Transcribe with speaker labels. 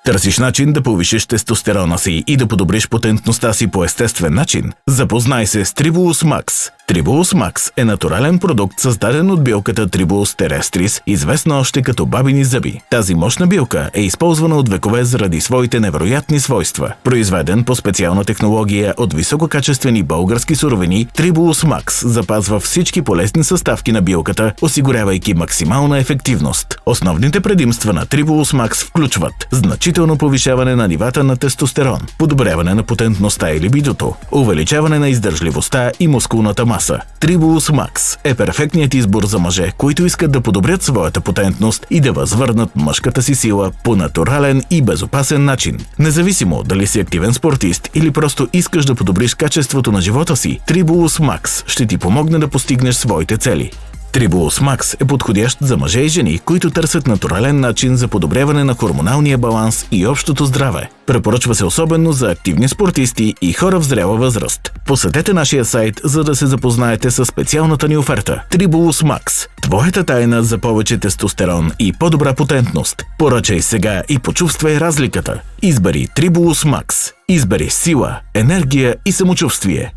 Speaker 1: Търсиш начин да повишиш тестостерона си и да подобриш потентността си по естествен начин? Запознай се с Tribulus Max. Tribulus Max е натурален продукт, създаден от билката Tribulus terrestris, известна още като бабини зъби. Тази мощна билка е използвана от векове заради своите невероятни свойства. Произведен по специална технология от висококачествени български суровини, Tribulus Max запазва всички полезни съставки на билката, осигурявайки максимална ефективност. Основните предимства на Tribulus Max включват значително повишаване на нивата на тестостерон, подобряване на потентността и либидото, увеличаване на издържливостта и мускулната маса. Tribulus Max е перфектният избор за мъже, които искат да подобрят своята потентност и да възвърнат мъжката си сила по натурален и безопасен начин. Независимо дали си активен спортист или просто искаш да подобриш качеството на живота си, Tribulus Max ще ти помогне да постигнеш своите цели. Tribulus Max е подходящ за мъже и жени, които търсят натурален начин за подобряване на хормоналния баланс и общото здраве. Препоръчва се особено за активни спортисти и хора в зряла възраст. Посетете нашия сайт, за да се запознаете с специалната ни оферта. Tribulus Max – твоята тайна за повече тестостерон и по-добра потентност. Поръчай сега и почувствай разликата. Избери Tribulus Max. Избери сила, енергия и самочувствие.